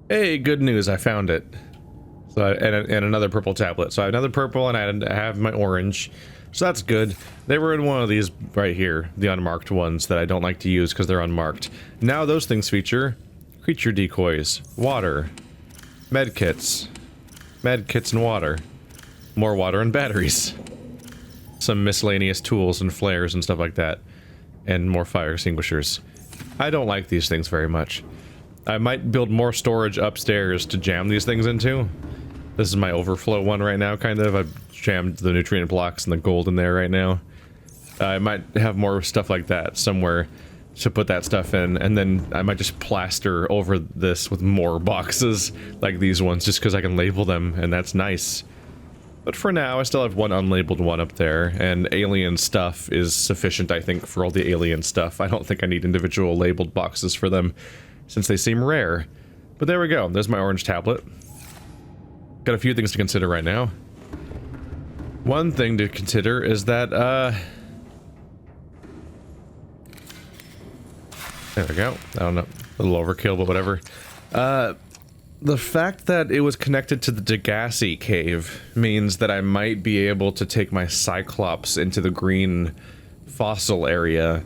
Hey, good news, I found it. So, and another purple tablet. So I have another purple and I have my orange. So that's good. They were in one of these right here, the unmarked ones that I don't like to use because they're unmarked. Now those things feature creature decoys, water, medkits and water, more water and batteries, some miscellaneous tools and flares and stuff like that, and more fire extinguishers. I don't like these things very much. I might build more storage upstairs to jam these things into. This is my overflow one right now, kind of. I've jammed the nutrient blocks and the gold in there right now. I might have more stuff like that somewhere to put that stuff in, and then I might just plaster over this with more boxes like these ones, just because I can label them, and that's nice. But for now, I still have one unlabeled one up there, and alien stuff is sufficient, I think, for all the alien stuff. I don't think I need individual labeled boxes for them, since they seem rare. But there we go, there's my orange tablet. Got a few things to consider right now. One thing to consider is that, there we go. I don't know, a little overkill, but whatever. The fact that it was connected to the Degassi cave means that I might be able to take my Cyclops into the green fossil area,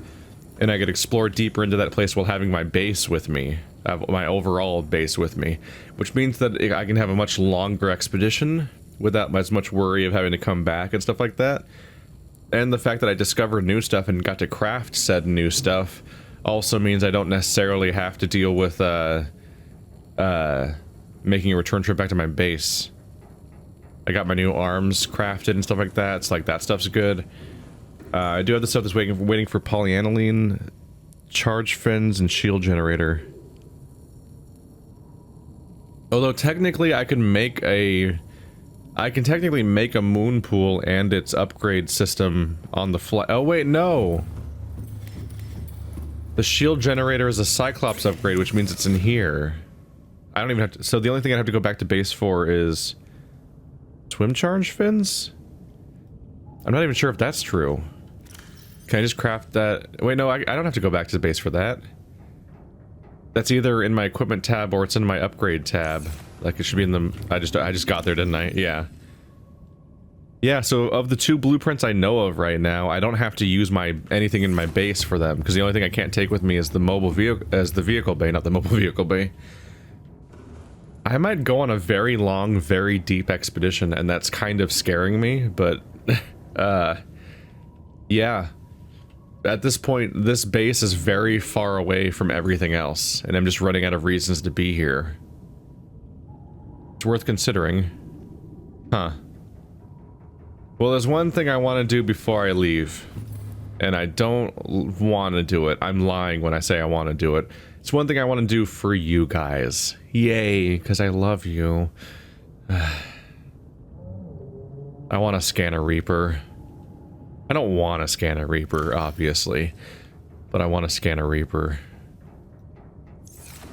and I could explore deeper into that place while having my base with me, my overall base with me, which means that I can have a much longer expedition without as much worry of having to come back and stuff like that. And the fact that I discovered new stuff and got to craft said new stuff also means I don't necessarily have to deal with making a return trip back to my base. I got my new arms crafted and stuff like that, so like that stuff's good. I do have the stuff that's waiting for polyaniline, charge fins, and shield generator. Although technically I can technically make a moon pool and its upgrade system on the fly. Oh wait, no! The shield generator is a Cyclops upgrade, which means it's in here. I don't even have to, so the only thing I have to go back to base for is swim charge fins? I'm not even sure if that's true. Can I just craft that? Wait, no, I don't have to go back to the base for that. That's either in my equipment tab or it's in my upgrade tab. Like it should be in the, I just got there, didn't I? Yeah. Yeah, so of the two blueprints I know of right now, I don't have to use anything in my base for them, because the only thing I can't take with me is the mobile vehicle, the vehicle bay, not the mobile vehicle bay. I might go on a very long, very deep expedition, and that's kind of scaring me, but, yeah. At this point, this base is very far away from everything else, and I'm just running out of reasons to be here. It's worth considering. Huh. Well, there's one thing I want to do before I leave, and I don't want to do it. I'm lying when I say I want to do it. It's one thing I want to do for you guys. Yay, because I love you. I want to scan a Reaper. I don't want to scan a Reaper, obviously, but I want to scan a Reaper.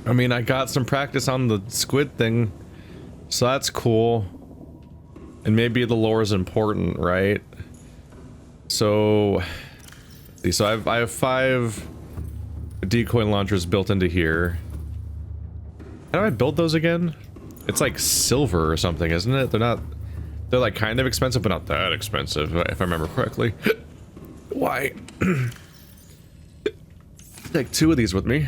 I mean, I got some practice on the squid thing, so that's cool. And maybe the lore is important, right? So, I have 5 decoy launchers built into here. How do I build those again? It's like silver or something, isn't it? They're like kind of expensive, but not that expensive, if I remember correctly. Why? Take 2 of these with me.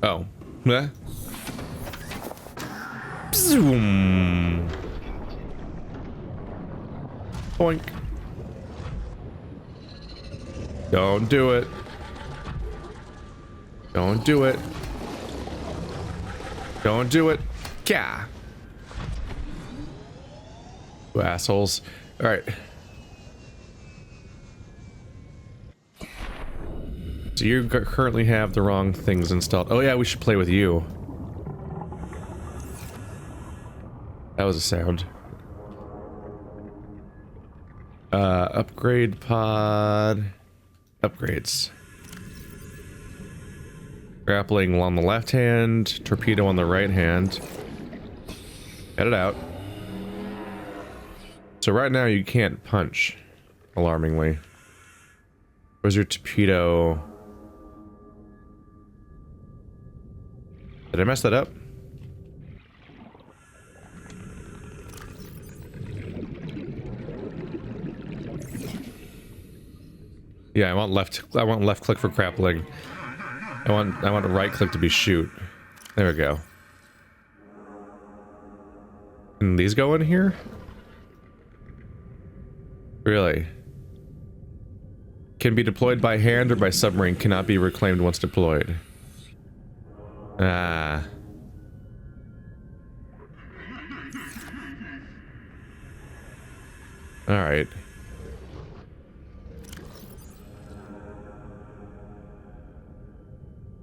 Oh. Yeah. Zoom. Boink. Don't do it. Don't do it. Don't do it. Gah. You assholes. Alright. So you currently have the wrong things installed. Oh yeah, we should play with you. That was a sound. Upgrade pod. Upgrades. Grappling on the left hand, torpedo on the right hand. Get it out. So right now you can't punch, alarmingly. Where's your torpedo? Did I mess that up? Yeah, I want left click for grappling. I want a right click to be shoot. There we go. Can these go in here? Really? Can be deployed by hand or by submarine, cannot be reclaimed once deployed. Ah. Alright.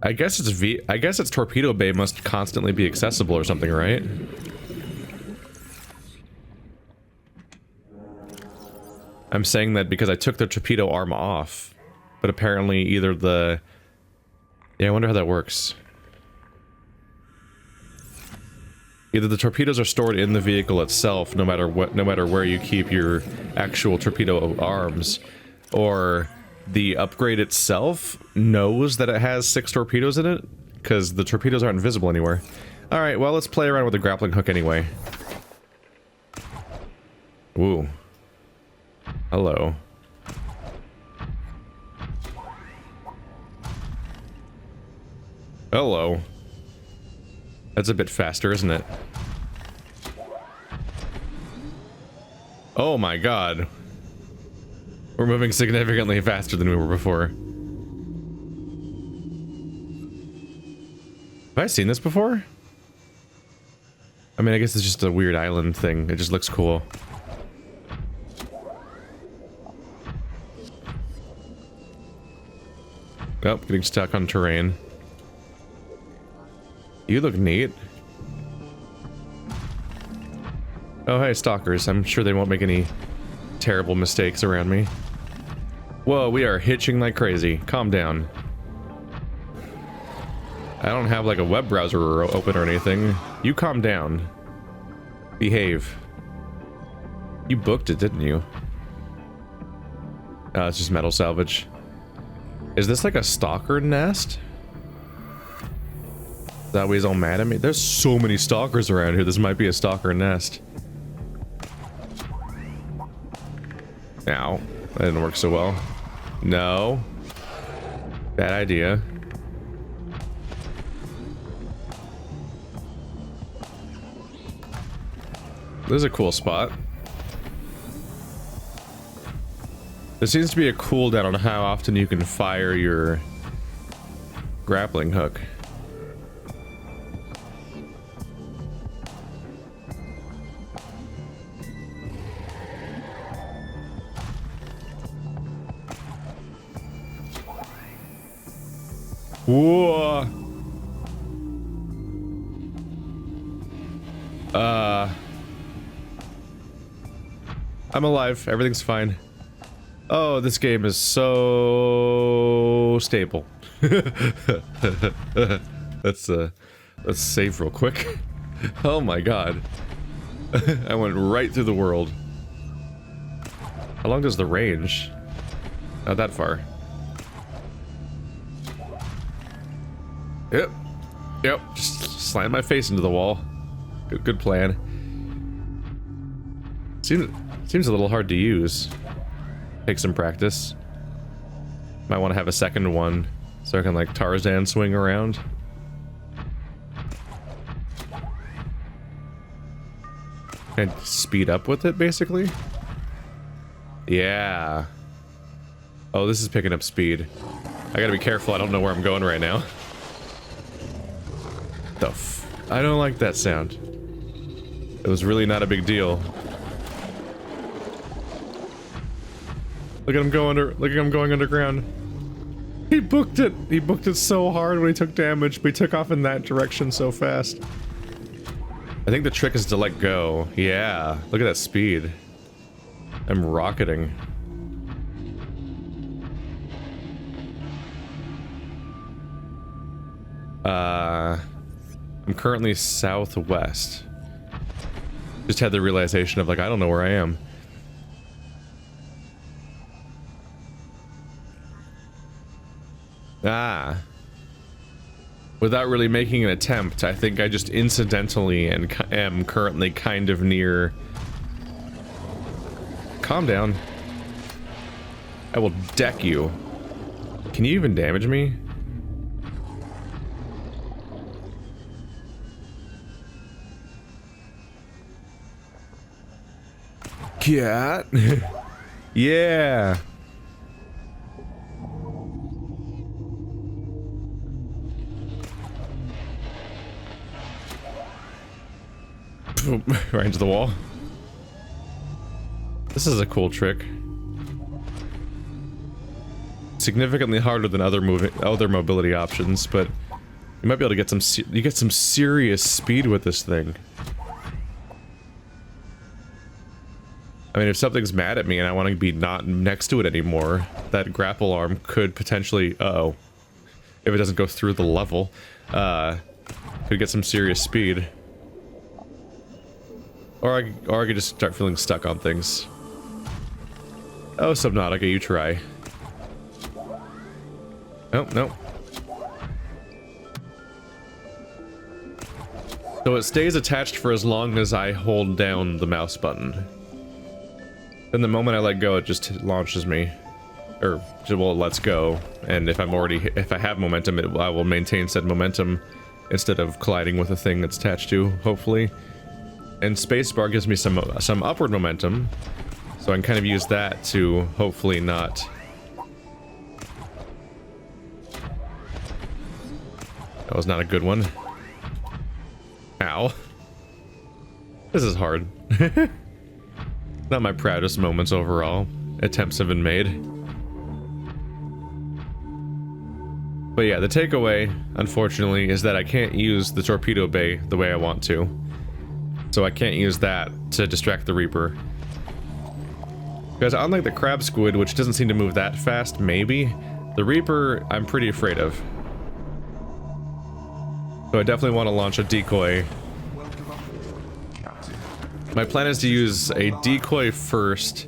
I guess its torpedo bay must constantly be accessible or something, right? I'm saying that because I took the torpedo arm off, but apparently either the... Yeah, I wonder how that works. Either the torpedoes are stored in the vehicle itself, no matter where you keep your actual torpedo arms, or the upgrade itself knows that it has 6 torpedoes in it, because the torpedoes aren't visible anywhere. Alright, well, let's play around with the grappling hook anyway. Woo. Hello. Hello. That's a bit faster, isn't it? Oh my god. We're moving significantly faster than we were before. Have I seen this before? I mean, I guess it's just a weird island thing. It just looks cool. Oh, getting stuck on terrain. You look neat. Oh, hey, stalkers. I'm sure they won't make any terrible mistakes around me. Whoa, we are hitching like crazy. Calm down. I don't have like a web browser open or anything. You calm down. Behave. You booked it, didn't you? Oh, it's just metal salvage. Is this like a stalker nest? Is that why he's all mad at me? There's so many stalkers around here. This might be a stalker nest. Ow. That didn't work so well. No. Bad idea. This is a cool spot. There seems to be a cooldown on how often you can fire your grappling hook. Whoa. I'm alive. Everything's fine. Oh, this game is so stable. Let's save real quick. Oh my god. I went right through the world. How long does the range? Not that far. Yep. Yep. Just slam my face into the wall. Good plan. Seems a little hard to use. Take some practice. Might want to have a second one so I can like Tarzan swing around. And speed up with it, basically. Yeah. Oh, this is picking up speed. I gotta be careful. I don't know where I'm going right now. I don't like that sound. It was really not a big deal. Look at him go under. Look at him going underground. He booked it. He booked it so hard when he took damage, but he took off in that direction so fast. I think the trick is to let go. Yeah. Look at that speed. I'm rocketing. I'm currently southwest. Just had the realization of like, I don't know where I am. Ah. Without really making an attempt, I think I just incidentally and am currently kind of near... Calm down. I will deck you. Can you even damage me? Cat. Yeah. Right into the wall. This is a cool trick. Significantly harder than other mobility options, but you might be able to get some serious speed with this thing. I mean, if something's mad at me and I want to be not next to it anymore, that grapple arm could potentially, uh-oh, if it doesn't go through the level, could get some serious speed. Or I could just start feeling stuck on things. Oh, Subnautica, you try. Oh, no. So it stays attached for as long as I hold down the mouse button. Then the moment I let go, it just launches me. Or, well, it lets go. And if I have momentum, I will maintain said momentum instead of colliding with a thing that's attached to, hopefully. And spacebar gives me some upward momentum, so I can kind of use that to hopefully not... That was not a good one. Ow. This is hard. Not my proudest moments overall. Attempts have been made. But yeah, the takeaway, unfortunately, is that I can't use the torpedo bay the way I want to. So I can't use that to distract the Reaper. Because unlike the crab squid, which doesn't seem to move that fast, maybe, the Reaper I'm pretty afraid of. So I definitely want to launch a decoy. My plan is to use a decoy first,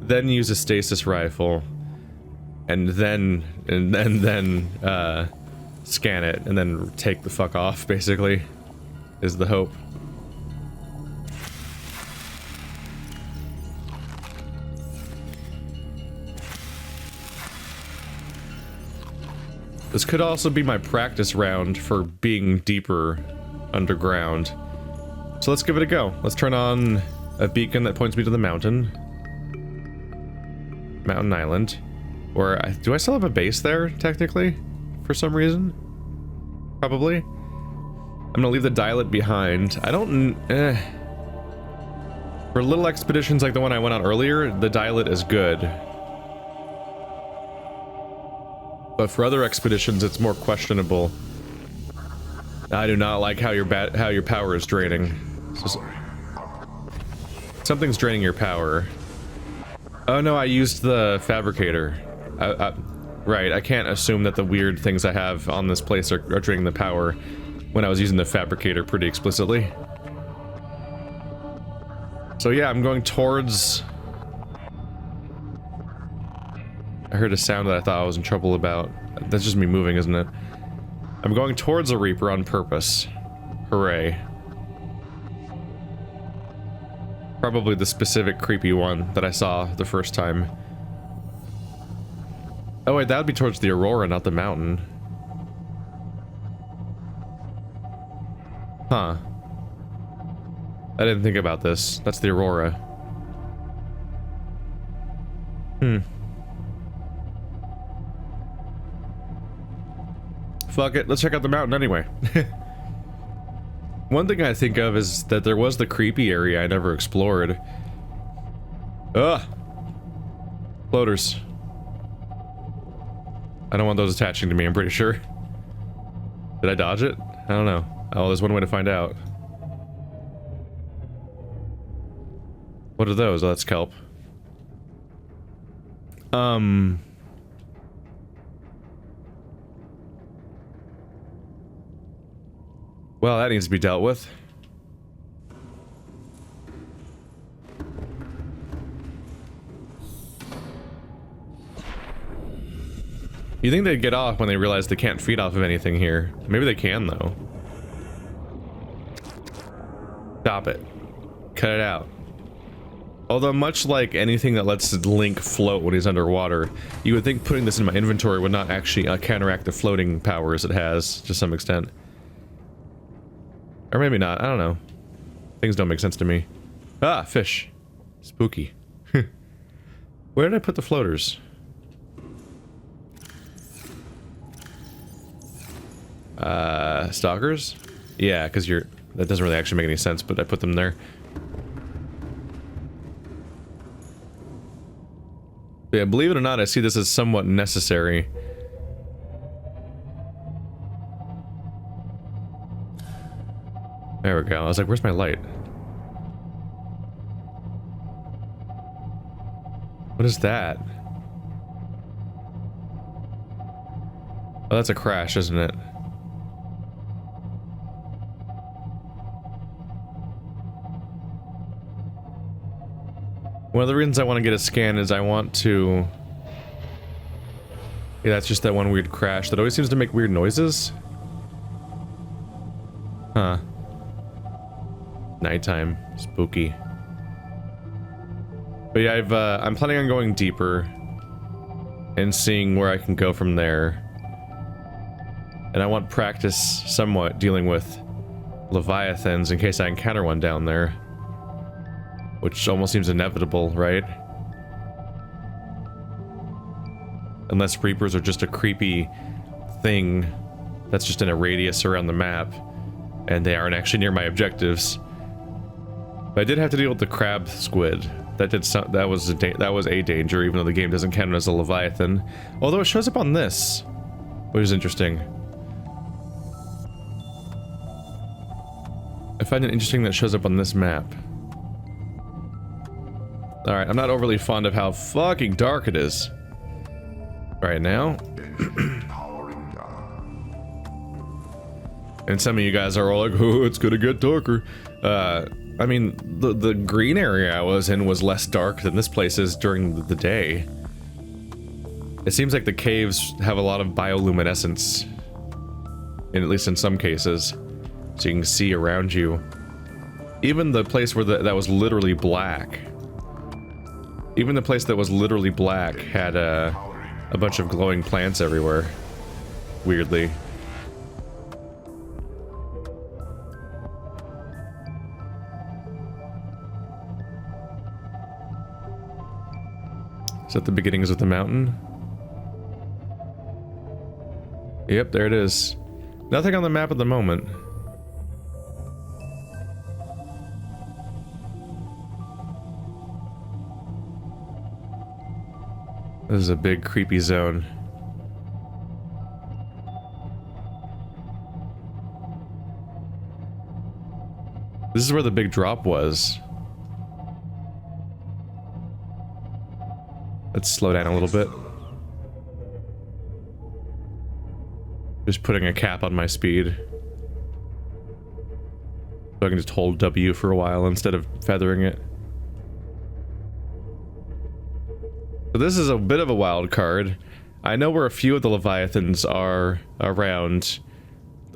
then use a stasis rifle, and then scan it, and then take the fuck off, basically, is the hope. This could also be my practice round for being deeper underground. So let's give it a go. Let's turn on a beacon that points me to the mountain. Mountain Island. Do I still have a base there, technically? For some reason? Probably. I'm gonna leave the dialet behind. I don't... For little expeditions like the one I went on earlier, the dialet is good. But for other expeditions, it's more questionable. I do not like how your power is draining. Something's draining your power. Oh no, I used the fabricator. Right, I can't assume that the weird things I have on this place are draining the power when I was using the fabricator pretty explicitly. So yeah, I'm going towards... I heard a sound that I thought I was in trouble about. That's just me moving, isn't it? I'm going towards a Reaper on purpose. Hooray. Probably the specific creepy one that I saw the first time. Oh wait, that would be towards the Aurora, not the mountain. Huh. I didn't think about this. That's the Aurora. Fuck it, let's check out the mountain anyway. One thing I think of is that there was the creepy area I never explored. Ugh! Floaters. I don't want those attaching to me, I'm pretty sure. Did I dodge it? I don't know. Oh, there's one way to find out. What are those? Oh, that's kelp. Well, that needs to be dealt with. You think they'd get off when they realize they can't feed off of anything here. Maybe they can, though. Stop it. Cut it out. Although, much like anything that lets Link float when he's underwater, you would think putting this in my inventory would not actually counteract the floating powers it has, to some extent. Or maybe not, I don't know. Things don't make sense to me. Ah, fish. Spooky. Where did I put the floaters? Stalkers? Yeah, because you're... That doesn't really actually make any sense, but I put them there. Yeah, believe it or not, I see this as somewhat necessary. There we go. I was like, where's my light? What is that? Oh, that's a crash, isn't it? One of the reasons I want to get a scan is I want to... Yeah, that's just that one weird crash that always seems to make weird noises. Huh. Nighttime. Spooky. But yeah, I'm planning on going deeper and seeing where I can go from there. And I want practice somewhat dealing with leviathans in case I encounter one down there. Which almost seems inevitable, right? Unless Reapers are just a creepy thing that's just in a radius around the map, and they aren't actually near my objectives. But I did have to deal with the crab squid. That was a danger, even though the game doesn't count it as a leviathan. Although it shows up on this, which is interesting. I find it interesting that it shows up on this map. Alright, I'm not overly fond of how fucking dark it is right now. And some of you guys are all like, oh, it's gonna get darker. I mean, the green area I was in was less dark than this place is during the day. It seems like the caves have a lot of bioluminescence, at least in some cases, so you can see around you. Even the place where that was literally black. Even the place that was literally black had a bunch of glowing plants everywhere. Weirdly. Is that the beginnings of the mountain? Yep, there it is. Nothing on the map at the moment. This is a big creepy zone. This is where the big drop was. Let's slow down a little bit. Just putting a cap on my speed. So I can just hold W for a while instead of feathering it. So this is a bit of a wild card. I know where a few of the Leviathans are around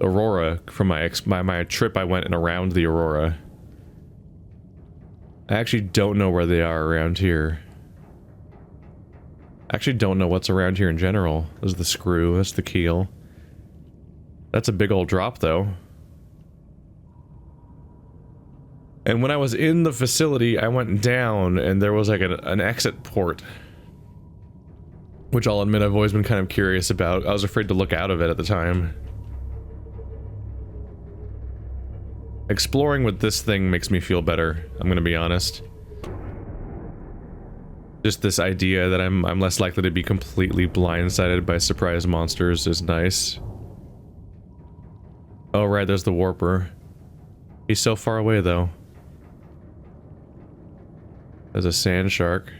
Aurora from my trip I went and around the Aurora. I actually don't know where they are around here. I actually don't know what's around here in general. There's the screw, that's the keel. That's a big old drop though. And when I was in the facility, I went down and there was like an exit port. Which I'll admit I've always been kind of curious about. I was afraid to look out of it at the time. Exploring with this thing makes me feel better, I'm gonna be honest. Just this idea that I'm less likely to be completely blindsided by surprise monsters is nice. Oh right, there's the warper. He's so far away though. There's a sand shark.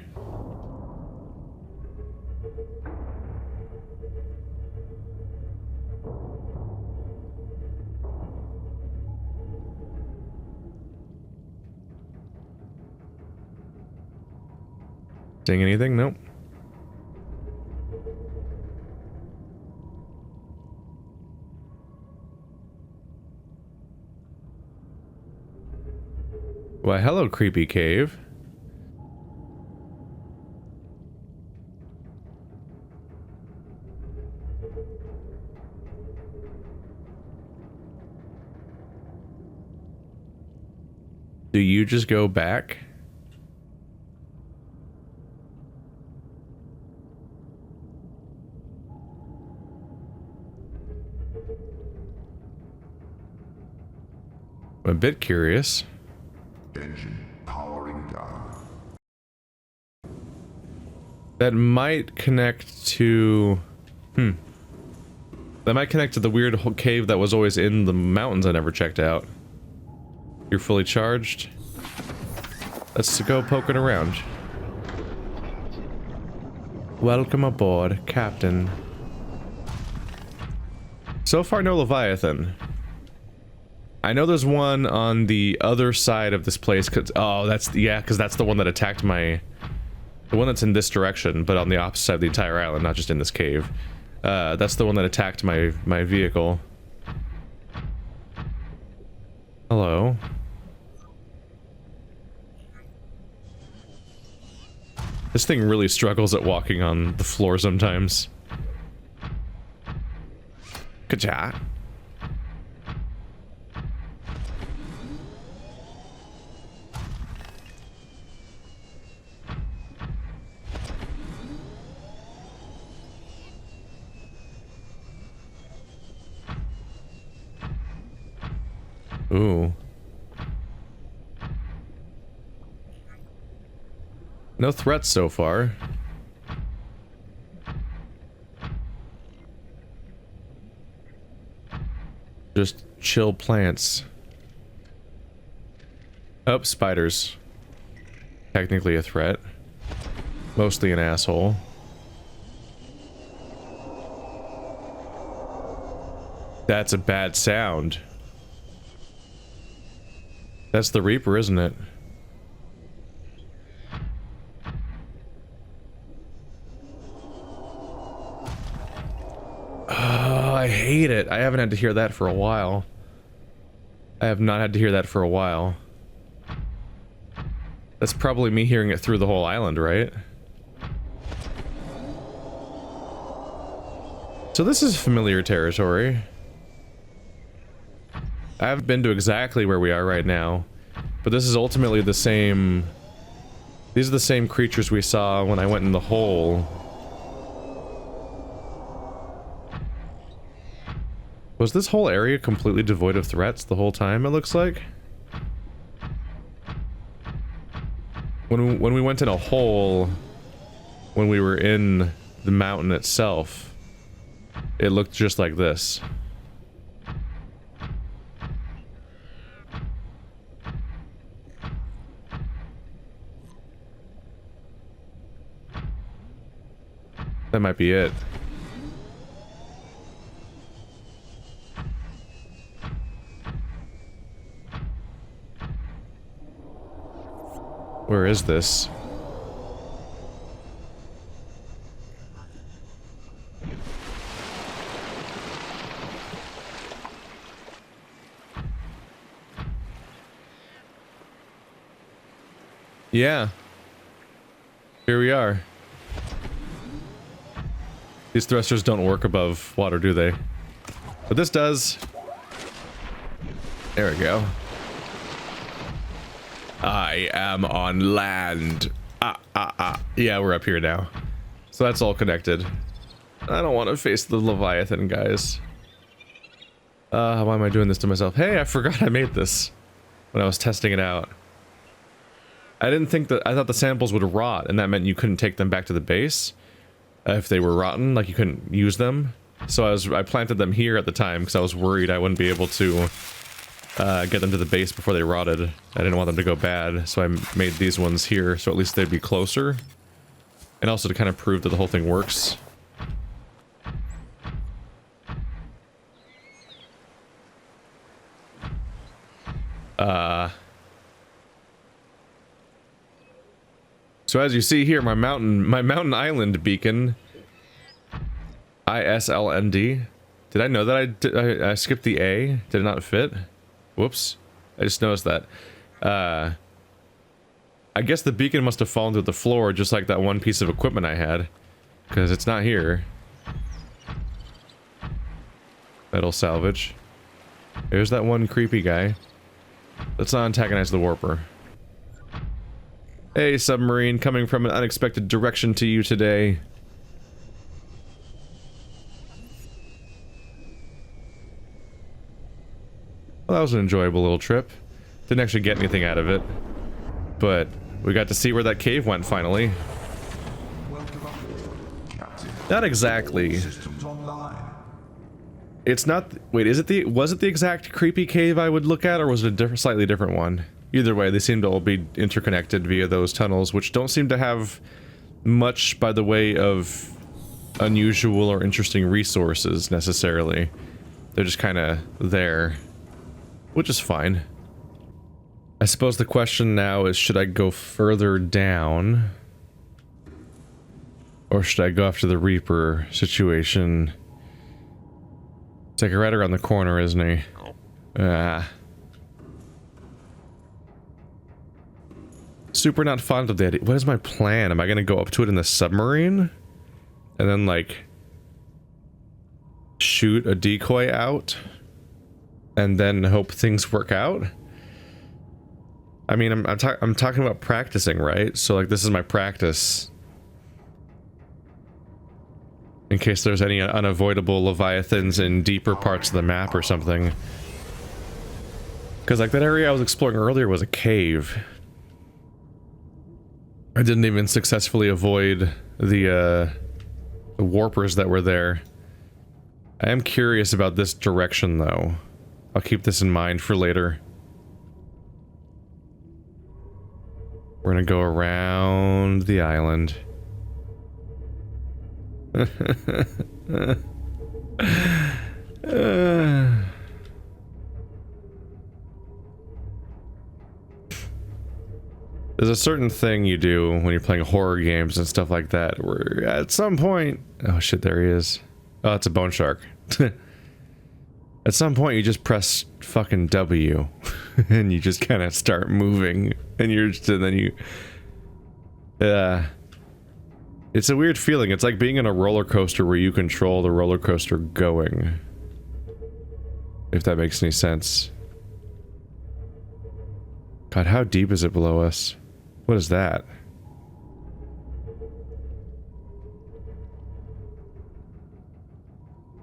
Seeing anything? Nope. Why, hello, creepy cave. Do you just go back? I'm a bit curious. Engine powering down. That might connect to... That might connect to the weird cave that was always in the mountains I never checked out. You're fully charged. Let's go poking around. Welcome aboard, Captain. So far, no Leviathan. I know there's one on the other side of this place, cause, oh, because that's the one that attacked my... The one that's in this direction, but on the opposite side of the entire island, not just in this cave. That's the one that attacked my vehicle. Hello. This thing really struggles at walking on the floor sometimes. Ka-cha. Ooh. No threats so far. Just chill plants. Oh, spiders. Technically a threat. Mostly an asshole. That's a bad sound. That's the Reaper, isn't it? Oh, I hate it. I haven't had to hear that for a while. I have not had to hear that for a while. That's probably me hearing it through the whole island, right? So this is familiar territory. I haven't been to exactly where we are right now, but this is ultimately the same... These are the same creatures we saw when I went in the hole. Was this whole area completely devoid of threats the whole time, it looks like? When we went in a hole, when we were in the mountain itself, it looked just like this. That might be it. Where is this? Yeah. Here we are. These thrusters don't work above water, do they? But this does. There we go. I am on land. Yeah, we're up here now. So that's all connected. I don't want to face the Leviathan, guys. Why am I doing this to myself? Hey, I forgot I made this when I was testing it out. I didn't think that... I thought the samples would rot, and that meant you couldn't take them back to the base. If they were rotten, like you couldn't use them. So I planted them here at the time because I was worried I wouldn't be able to get them to the base before they rotted. I didn't want them to go bad, so I made these ones here so at least they'd be closer. And also to kind of prove that the whole thing works. So as you see here, my mountain island beacon, ISLND. Did I know that I skipped the A? Did it not fit? Whoops. I just noticed that. I guess the beacon must have fallen through the floor, just like that one piece of equipment I had. Because it's not here. Metal salvage. There's that one creepy guy. Let's not antagonize the warper. Hey, submarine, coming from an unexpected direction to you today. Well, that was an enjoyable little trip. Didn't actually get anything out of it. But we got to see where that cave went finally. Not exactly. It's not. Wait, is it the? Was it the exact creepy cave I would look at, or was it a slightly different one? Either way, they seem to all be interconnected via those tunnels, which don't seem to have much by the way of unusual or interesting resources necessarily. They're just kind of there, which is fine. I suppose the question now is, should I go further down? Or should I go after the Reaper situation? It's like right around the corner, isn't he? Ah. Super not fond of that. What is my plan? Am I gonna go up to it in the submarine? And then, like, shoot a decoy out? And then hope things work out? I mean, I'm talking about practicing, right? So, like, this is my practice. In case there's any unavoidable leviathans in deeper parts of the map or something. Because, like, that area I was exploring earlier was a cave. I didn't even successfully avoid the warpers that were there. I am curious about this direction, though. I'll keep this in mind for later. We're gonna go around the island. There's a certain thing you do when you're playing horror games and stuff like that, where at some point... Oh shit, there he is. Oh, it's a bone shark. At some point you just press fucking W, and you just kind of start moving, and you're just, and then you... It's a weird feeling. It's like being in a roller coaster where you control the roller coaster going. If that makes any sense. God, how deep is it below us? What is that?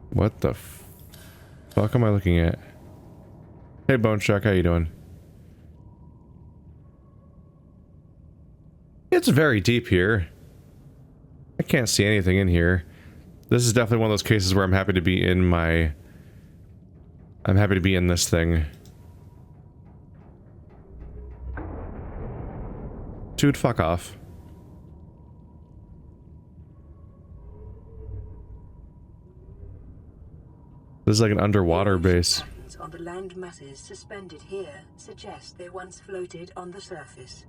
What the fuck am I looking at? Hey, Bone Shark, how you doing? It's very deep here. I can't see anything in here. This is definitely one of those cases where I'm happy to be in my... I'm happy to be in this thing. Dude, fuck off. This is like an underwater base. Patterns on the land masses suspended here suggest they once floated on the surface.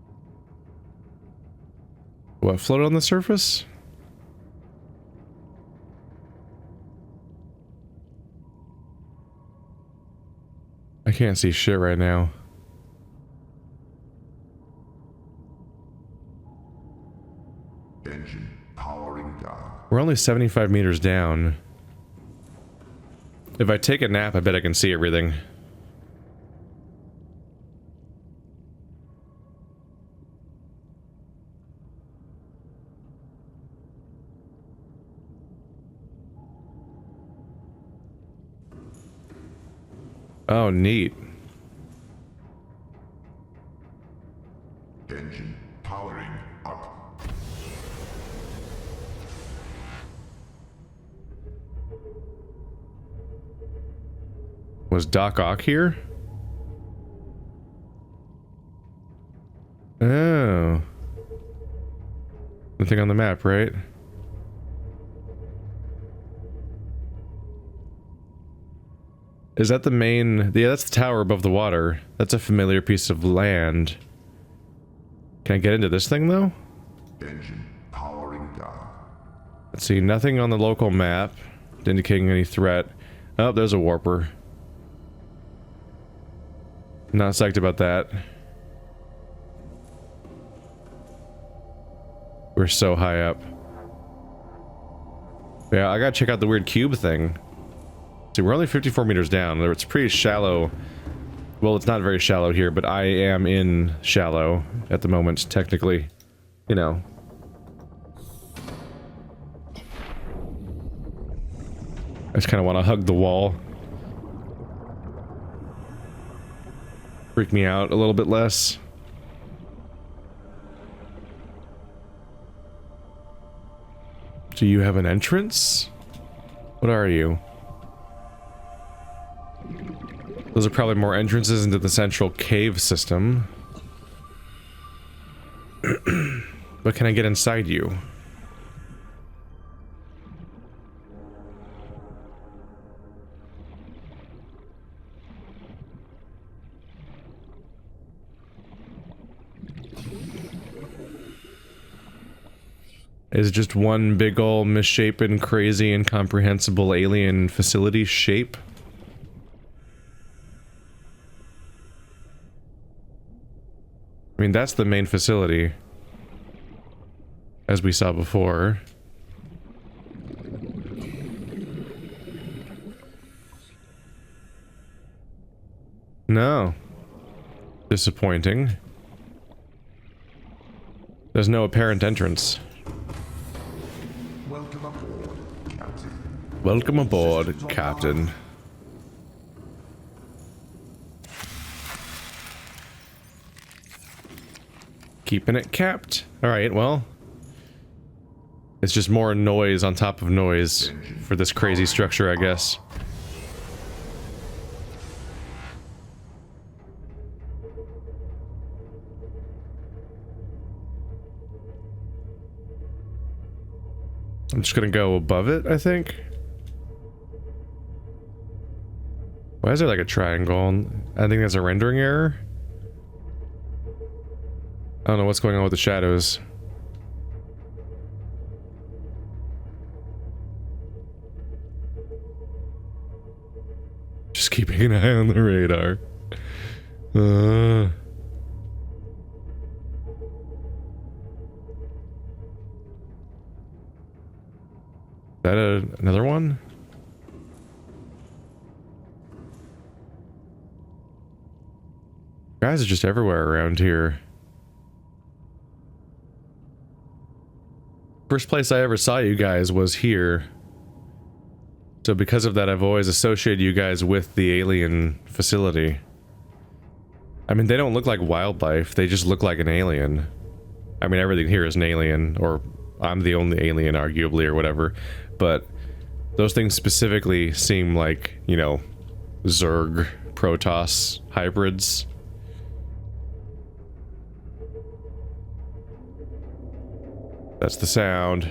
What, floated on the surface? I can't see shit right now. Engine powering down. We're only 75 meters down. If I take a nap, I bet I can see everything. Oh, neat. Engine powering up. Was Doc Ock here? Oh. Nothing on the map, right? Is that the main... Yeah, that's the tower above the water. That's a familiar piece of land. Can I get into this thing, though? Engine powering down. Let's see, nothing on the local map indicating any threat. Oh, there's a warper. Not psyched about that. We're so high up. Yeah, I gotta check out the weird cube thing. See, we're only 54 meters down. It's pretty shallow. Well, it's not very shallow here, but I am in shallow at the moment, technically. You know. I just kind of want to hug the wall. Freak me out a little bit less. Do you have an entrance? What are you? Those are probably more entrances into the central cave system. But can I get inside you? Is it just one big ol' misshapen, crazy, incomprehensible alien facility shape? I mean, that's the main facility, as we saw before. No. Disappointing. There's no apparent entrance. Welcome aboard, Captain. Welcome aboard, Captain. Keeping it capped. Alright, well. It's just more noise on top of noise for this crazy structure, I guess. I'm just gonna go above it, I think. Why is there like a triangle? I think that's a rendering error. I don't know what's going on with the shadows. Just keeping an eye on the radar. Is that another one? Guys are just everywhere around here. First place I ever saw you guys was here. So because of that, I've always associated you guys with the alien facility. I mean, they don't look like wildlife, they just look like an alien. I mean, everything here is an alien, or I'm the only alien, arguably, or whatever. But those things specifically seem like, you know, Zerg, Protoss hybrids. That's the sound.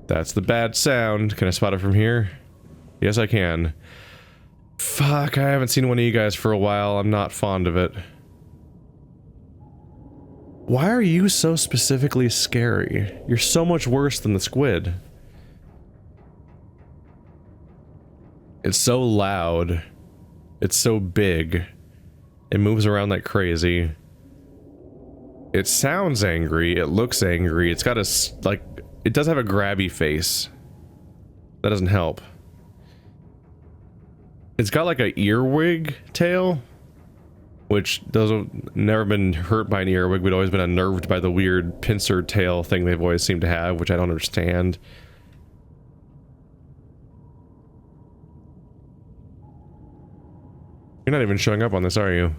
That's the bad sound. Can I spot it from here? Yes, I can. Fuck, I haven't seen one of you guys for a while. I'm not fond of it. Why are you so specifically scary? You're so much worse than the squid. It's so loud. It's so big. It moves around like crazy. It sounds angry. It looks angry. It's got a, like, it does have a grabby face. That doesn't help. It's got like a earwig tail, which never been hurt by an earwig, but always been unnerved by the weird pincer tail thing they've always seemed to have, which I don't understand. You're not even showing up on this, are you?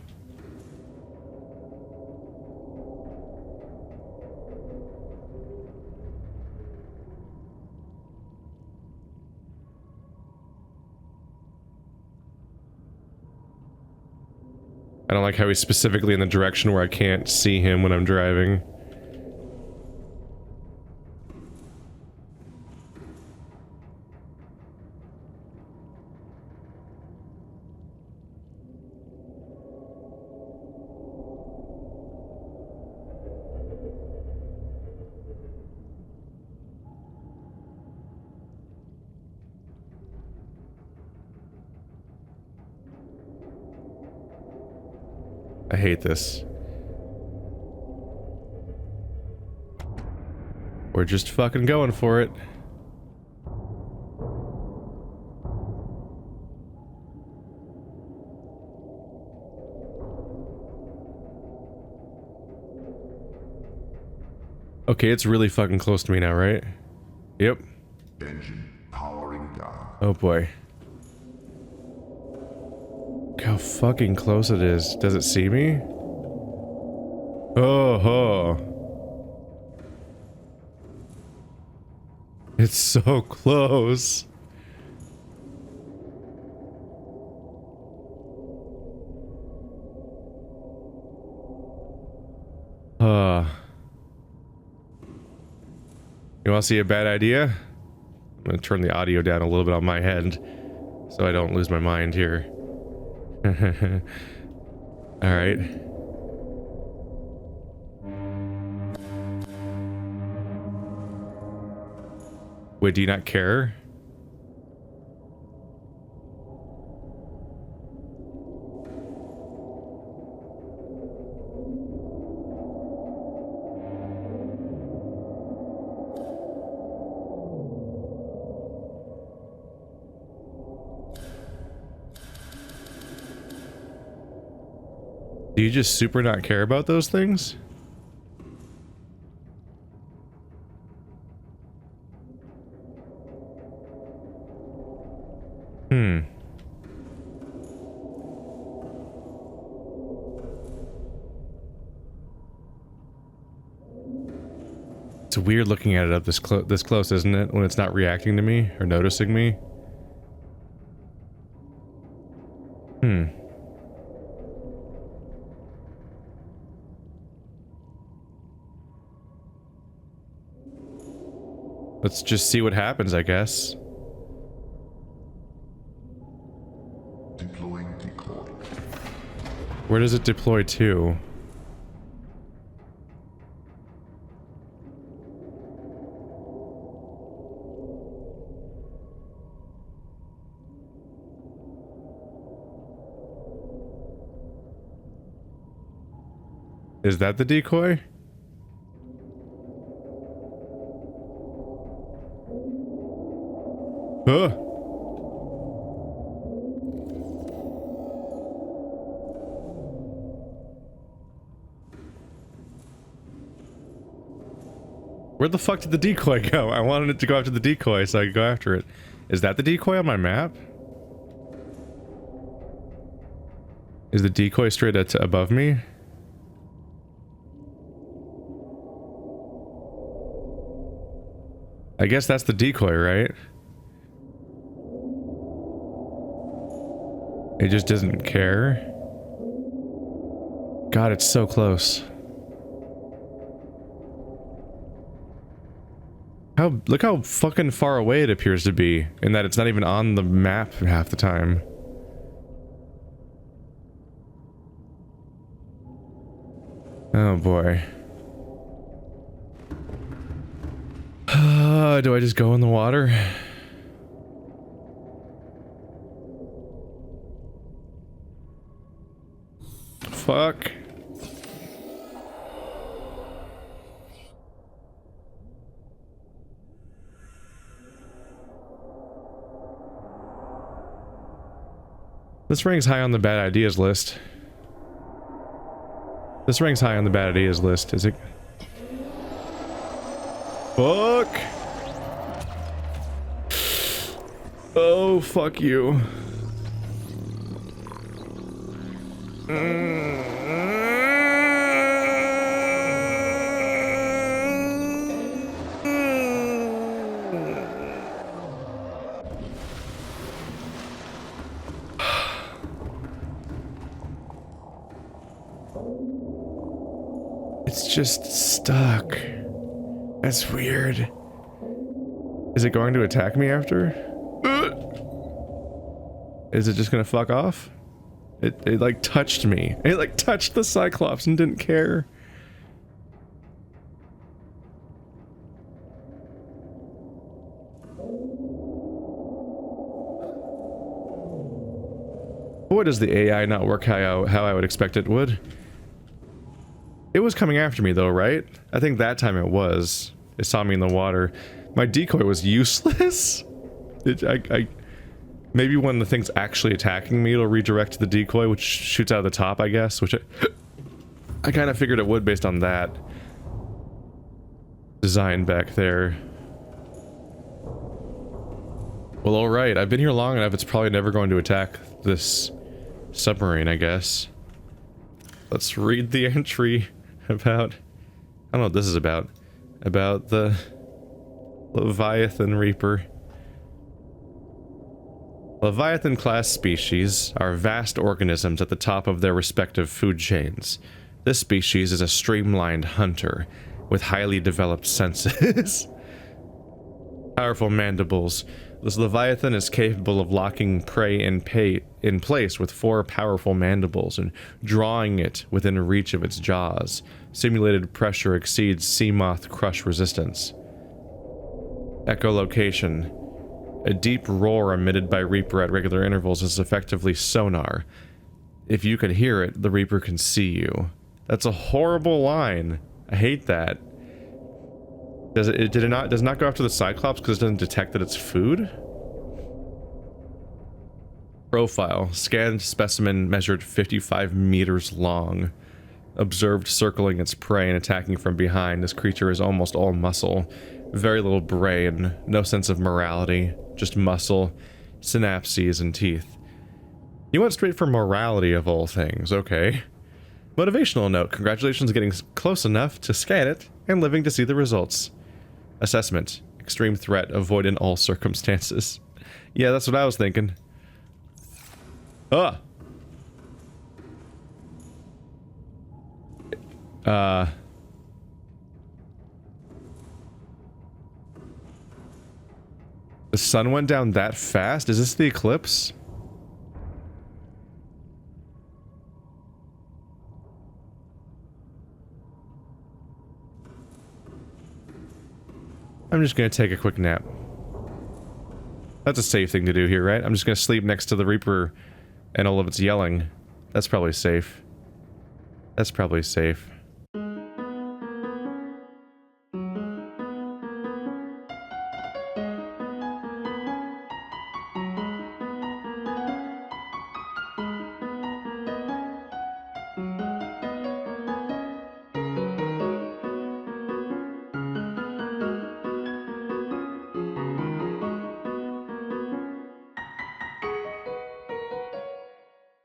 I don't like how he's specifically in the direction where I can't see him when I'm driving. I hate this. We're just fucking going for it. Okay, it's really fucking close to me now, right? Yep. Engine powering down. Oh boy. Look how fucking close it is. Does it see me? Oh ho. It's so close. You want to see a bad idea? I'm going to turn the audio down a little bit on my end so I don't lose my mind here. Alright. Wait, do you not care? Do you just super not care about those things? It's weird looking at it up this close, isn't it? When it's not reacting to me or noticing me. Let's just see what happens, I guess. Deploying decoy. Where does it deploy to? Is that the decoy? Huh. Where the fuck did the decoy go? I wanted it to go after the decoy so I could go after it. Is that the decoy on my map? Is the decoy straight above me? I guess that's the decoy, right? It just doesn't care. God, it's so close. Look how fucking far away it appears to be, in that it's not even on the map half the time. Oh boy. Do I just go in the water? Fuck. This ranks high on the bad ideas list. This ranks high on the bad ideas list, is it? Fuck! Oh, fuck you. It's just stuck. That's weird. Is it going to attack me after? Is it just gonna fuck off? It like touched me. It like touched the Cyclops and didn't care. Boy, does the AI not work how I would expect it would. It was coming after me though, right? I think that time it was. It saw me in the water. My decoy was useless. Maybe when the thing's actually attacking me, it'll redirect to the decoy, which shoots out of the top, I guess, which I kind of figured it would based on that design back there. Well, alright, I've been here long enough, it's probably never going to attack this submarine, I guess. Let's read the entry about... I don't know what this is about. About the Leviathan Reaper. Leviathan-class species are vast organisms at the top of their respective food chains. This species is a streamlined hunter, with highly developed senses. Powerful mandibles. This Leviathan is capable of locking prey in place with 4 powerful mandibles and drawing it within reach of its jaws. Simulated pressure exceeds sea moth crush resistance. Echolocation. A deep roar emitted by Reaper at regular intervals is effectively sonar. If you can hear it, the Reaper can see you. That's a horrible line. I hate that. Does it not go after the Cyclops because it doesn't detect that it's food? Profile. Scanned specimen measured 55 meters long. Observed circling its prey and attacking from behind. This creature is almost all muscle. Very little brain. No sense of morality. Just muscle, synapses, and teeth. You went straight for morality of all things. Okay. Motivational note. Congratulations on getting close enough to scan it and living to see the results. Assessment. Extreme threat. Avoid in all circumstances. Yeah, that's what I was thinking. Ah! The sun went down that fast? Is this the eclipse? I'm just gonna take a quick nap. That's a safe thing to do here, right? I'm just gonna sleep next to the Reaper and all of its yelling. That's probably safe. That's probably safe.